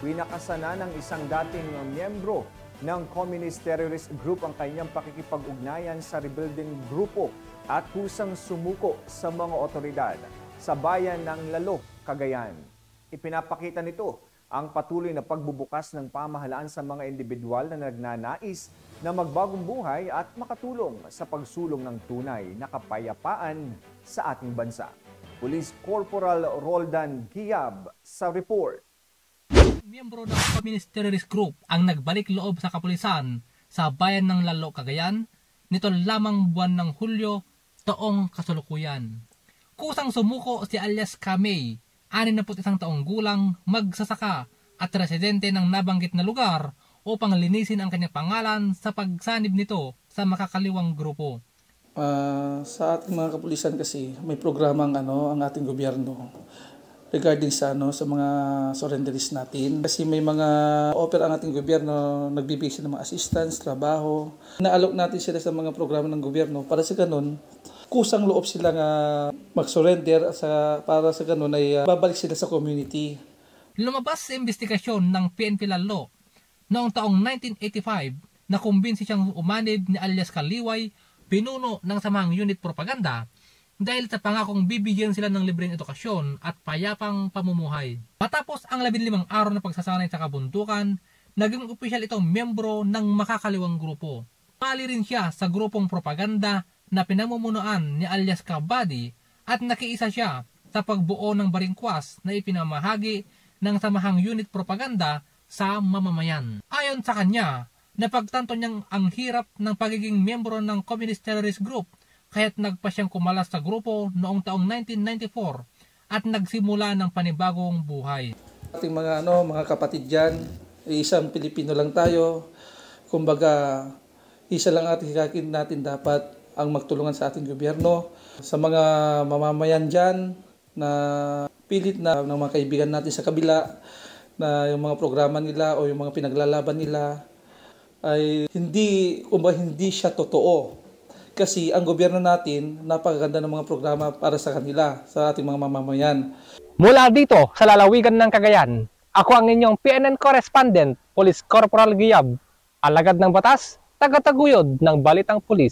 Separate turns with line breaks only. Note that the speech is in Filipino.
Winakasana ng isang dating miyembro ng Communist Terrorist Group ang kanyang pakikipag-ugnayan sa rebuilding grupo at kusang sumuko sa mga otoridad sa bayan ng Lalo, Cagayan. Ipinapakita nito ang patuloy na pagbubukas ng pamahalaan sa mga individual na nagnanais na magbagong buhay at makatulong sa pagsulong ng tunay na kapayapaan sa ating bansa. Police Corporal Roldan Giab sa report.
Miyembro ng Communist Terrorist Group ang nagbalik loob sa kapulisan sa bayan ng Lalo, Cagayan nito lamang buwan ng Hulyo taong kasalukuyan. Kusang sumuko si alias Kamay, 61 taong gulang, magsasaka at residente ng nabanggit na lugar upang linisin ang kanyang pangalan sa pagsanib nito sa makakaliwang grupo.
Sa ating mga kapulisan kasi may programang ang ating gobyerno regarding sa mga surrenderies natin. Kasi may mga offer ang ating gobyerno, nagbibigay sila ng mga assistance, trabaho. Na-alok natin sila sa mga programa ng gobyerno para sa ganun, kusang loob sila nga mag-surrender para sa ganun ay babalik sila sa community.
Lumabas sa investigasyon ng PNP Lalo noong taong 1985 na kumbinsi siyang umanib ni alias Kaliway, pinuno ng samahang unit propaganda dahil sa pangakong bibigyan sila ng libreng edukasyon at payapang pamumuhay. Matapos ang 15 araw na pagsasanay sa kabundukan, naging opisyal itong miyembro ng makakaliwang grupo. Mali rin siya sa grupong propaganda na pinamumunuan ni alias Kabadi at nakiisa siya sa pagbuo ng baringkwas na ipinamahagi ng samahang unit propaganda sa mamamayan. Ayon sa kanya, napagtanto niyang ang hirap ng pagiging miyembro ng Communist Terrorist Group kaya't nagpa siyang kumalas sa grupo noong taong 1994 at nagsimula ng panibagong buhay.
Ating mga kapatid dyan, isang Pilipino lang tayo. Kumbaga, isa lang ating hikakin natin dapat ang magtulungan sa ating gobyerno. Sa mga mamamayan dyan na pilit na ng mga kaibigan natin sa kabila na yung mga programa nila o yung mga pinaglalaban nila ay hindi siya totoo. Kasi ang gobyerno natin, napakaganda ng mga programa para sa kanila, sa ating mga mamamayan.
Mula dito sa lalawigan ng Cagayan, ako ang inyong PNN correspondent, Police Corporal Giab, alagad ng batas, tagataguyod ng Balitang Pulis.